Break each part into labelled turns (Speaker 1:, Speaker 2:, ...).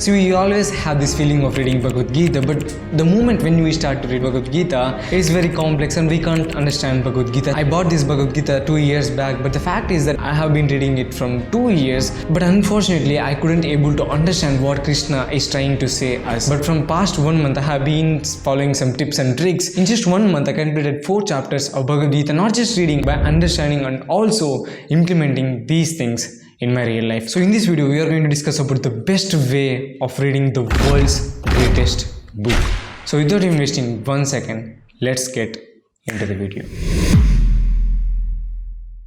Speaker 1: See, we always have this feeling of reading Bhagavad Gita, but the moment when we start to read Bhagavad Gita, it's very complex and we can't understand Bhagavad Gita. I bought this Bhagavad Gita 2 years back, but the fact is that I have been reading it from 2 years, but unfortunately I couldn't able to understand what Krishna is trying to say us. But from past 1 month, I have been following some tips and tricks. In just 1 month, I completed 4 chapters of Bhagavad Gita, not just reading, but understanding and also implementing these things in my real life. So in this video, we are going to discuss about the best way of reading the world's greatest book. So without even wasting 1 second, let's get into the video.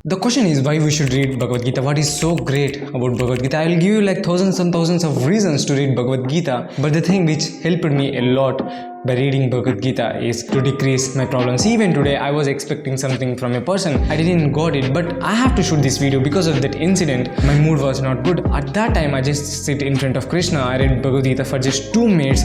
Speaker 1: The question is why we should read Bhagavad Gita. What is so great about Bhagavad Gita? I will give you like thousands and thousands of reasons to read Bhagavad Gita, but the thing which helped me a lot by reading Bhagavad Gita is to decrease my problems. Even today, I was expecting something from a person. I didn't got it, but I have to shoot this video because of that incident. My mood was not good. At that time, I just sit in front of Krishna. I read Bhagavad Gita for just 2 minutes.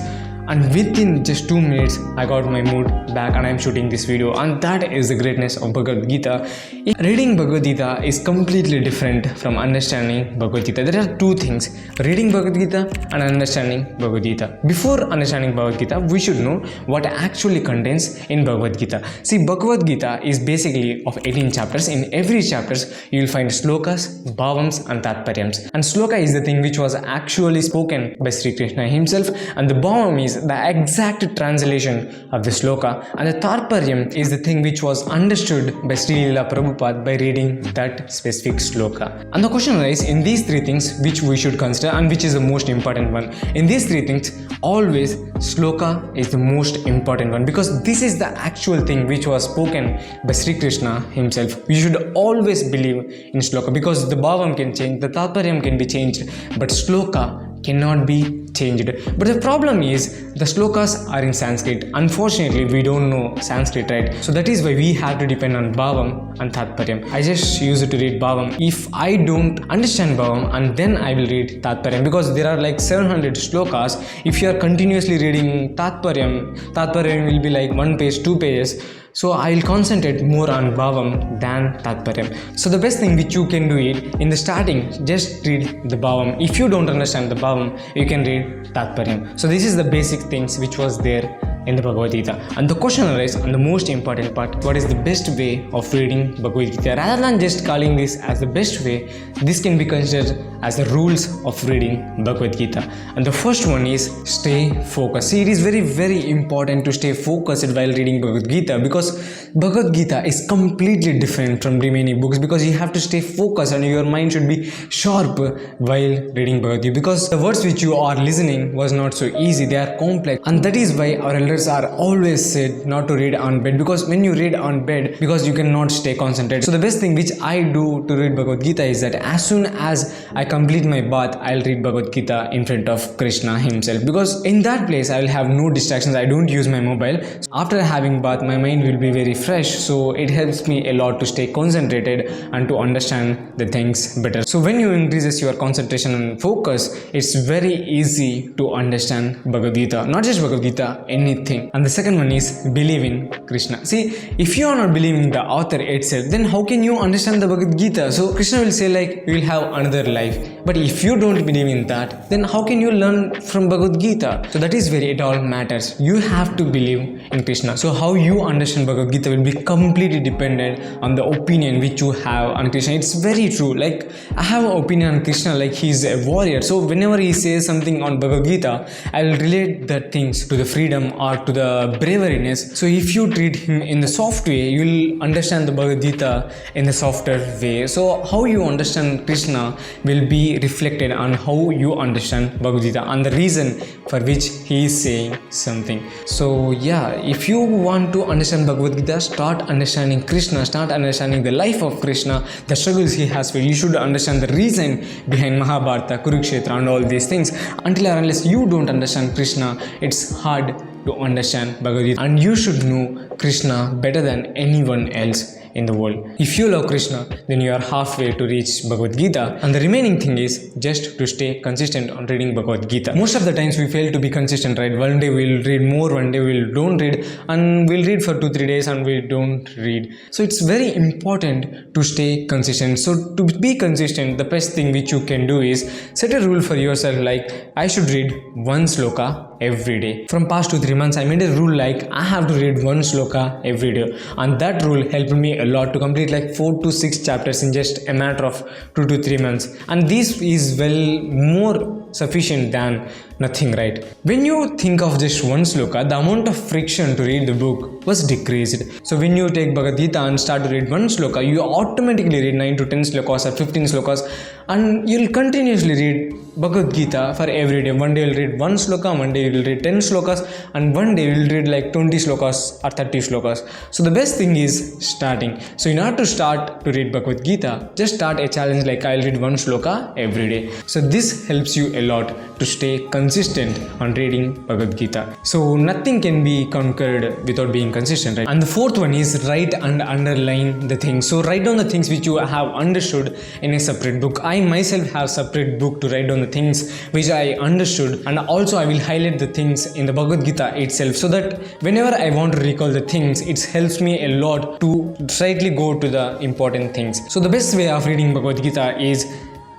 Speaker 1: And within just 2 minutes, I got my mood back and I'm shooting this video. And that is the greatness of Bhagavad Gita. Reading Bhagavad Gita is completely different from understanding Bhagavad Gita. There are 2 things: reading Bhagavad Gita and understanding Bhagavad Gita. Before understanding Bhagavad Gita, we should know what actually contains in Bhagavad Gita. See, Bhagavad Gita is basically of 18 chapters. In every chapters, you will find slokas, bhavams and tatparyams. And sloka is the thing which was actually spoken by Sri Krishna himself, and the bhavam is the exact translation of the sloka, and the Tarparyam is the thing which was understood by Sri Leela Prabhupada by reading that specific sloka. And the question arises, in these 3 things which we should consider and which is the most important one. In these 3 things, always sloka is the most important one, because this is the actual thing which was spoken by Sri Krishna himself. You should always believe in sloka, because the bhavam can change, the Tarparyam can be changed, but sloka cannot be changed. But the problem is the slokas are in Sanskrit. Unfortunately, we don't know Sanskrit, right? So that is why we have to depend on bhavam and tatparyam. I just use it to read bhavam. If I don't understand bhavam, and then I will read tatparyam, because there are like 700 slokas. If you are continuously reading tatparyam will be like 1 page, 2 pages. So I will concentrate more on bhavam than tatparyam. So the best thing which you can do it, in the starting, just read the bhavam. If you don't understand the bhavam, you can read tatparyam. So this is the basic things which was there in the Bhagavad Gita. And the question arises on the most important part: what is the best way of reading Bhagavad Gita? Rather than just calling this as the best way, this can be considered as the rules of reading Bhagavad Gita. And the first one is stay focused. See, it is very, very important to stay focused while reading Bhagavad Gita, because Bhagavad Gita is completely different from remaining books, because you have to stay focused and your mind should be sharp while reading Bhagavad Gita, because the words which you are listening was not so easy, they are complex. And that is why our elders are always said not to read on bed, because when you read on bed, because you cannot stay concentrated. So the best thing which I do to read Bhagavad Gita is that as soon as I complete my bath, I'll read Bhagavad Gita in front of Krishna himself, because in that place I will have no distractions. I don't use my mobile. So after having bath, my mind will be very fresh, so it helps me a lot to stay concentrated and to understand the things better. So when you increases your concentration and focus, it's very easy to understand Bhagavad Gita. Not just Bhagavad Gita, anything. And the second one is believe in Krishna. See, if you are not believing the author itself, then how can you understand the Bhagavad Gita? So Krishna will say like, you will have another life. But if you don't believe in that, then how can you learn from Bhagavad Gita? So that is where it all matters. You have to believe in Krishna. So how you understand Bhagavad Gita will be completely dependent on the opinion which you have on Krishna. It's very true. Like, I have an opinion on Krishna like he's a warrior. So whenever he says something on Bhagavad Gita, I will relate that things to the freedom or to the braveriness. So if you treat him in the soft way, you will understand the Bhagavad Gita in the softer way. So how you understand Krishna will be reflected on how you understand Bhagavad Gita and the reason for which he is saying something. So yeah, if you want to understand Bhagavad Gita, start understanding Krishna, start understanding the life of Krishna, the struggles he has faced. You should understand the reason behind Mahabharata, Kurukshetra and all these things. Until or unless you don't understand Krishna, it's hard to understand Bhagavad Gita. And you should know Krishna better than anyone else. in the world. If you love Krishna, then you are halfway to reach Bhagavad Gita, and the remaining thing is just to stay consistent on reading Bhagavad Gita. Most of the times we fail to be consistent, right? One day we'll read more, one day we'll don't read, and we'll read for 2-3 days and we don't read. So it's very important to stay consistent. So to be consistent, the best thing which you can do is set a rule for yourself, like I should read one sloka every day. From past 2-3 months, I made a rule like I have to read one sloka every day, and that rule helped me a lot to complete like 4 to 6 chapters in just a matter of 2 to 3 months. And this is well more sufficient than nothing, right? When you think of just one sloka, the amount of friction to read the book was decreased. So when you take Bhagavad Gita and start to read one sloka, you automatically read 9 to 10 slokas or 15 slokas, and you'll continuously read Bhagavad Gita for every day. One day you'll read one sloka, one day you'll read 10 slokas, and one day you'll read like 20 slokas or 30 slokas. So the best thing is starting. So in order to start to read Bhagavad Gita, just start a challenge like I'll read one sloka every day. So this helps you a lot to stay consistent on reading Bhagavad Gita. So nothing can be conquered without being consistent, right? And the fourth one is write and underline the things. So write down the things which you have understood in a separate book. I myself have separate book to write down the things which I understood, and also I will highlight the things in the Bhagavad Gita itself, so that whenever I want to recall the things, it helps me a lot to straightly go to the important things. So the best way of reading Bhagavad Gita is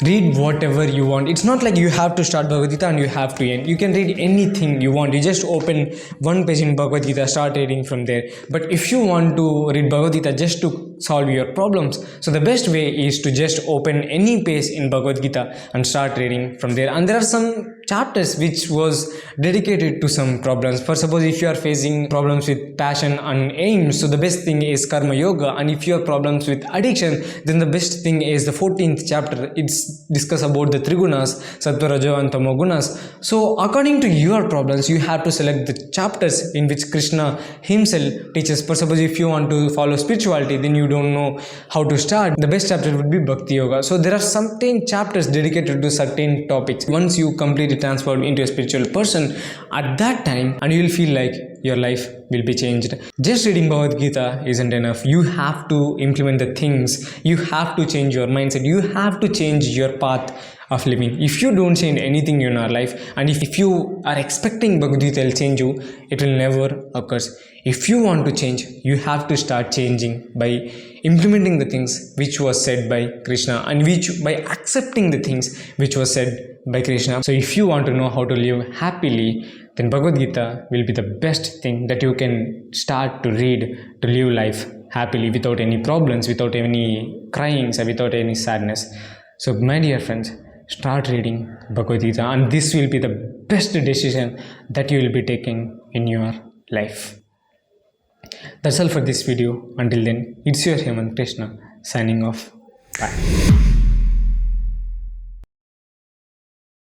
Speaker 1: read whatever you want. It's not like you have to start Bhagavad Gita and you have to end. You can read anything you want. You just open one page in Bhagavad Gita, start reading from there. But if you want to read Bhagavad Gita just to solve your problems, so the best way is to just open any page in Bhagavad Gita and start reading from there. And there are some chapters which was dedicated to some problems. For suppose if you are facing problems with passion and aim, so the best thing is Karma Yoga. And if you have problems with addiction, then the best thing is the 14th chapter. It's discuss about the Trigunas, Sattva, Rajo and Tamo Gunas. So according to your problems, you have to select the chapters in which Krishna himself teaches. For suppose if you want to follow spirituality, then you don't know how to start, the best chapter would be Bhakti Yoga. So there are certain chapters dedicated to certain topics. Once you completely transform into a spiritual person, at that time, and you will feel like your life will be changed. Just reading Bhagavad Gita isn't enough. You have to implement the things. You have to change your mindset. You have to change your path of living. If you don't change anything in your life, and if you are expecting Bhagavad Gita will change you, it will never occur. If you want to change, you have to start changing by implementing the things which was said by Krishna, and which by accepting the things which was said by Krishna. So if you want to know how to live happily, then Bhagavad Gita will be the best thing that you can start to read to live life happily, without any problems, without any cryings, or without any sadness. So my dear friends, start reading Bhagavad Gita, and this will be the best decision that you will be taking in your life. That's all for this video. Until then, it's your Hemant Krishna signing off. Bye.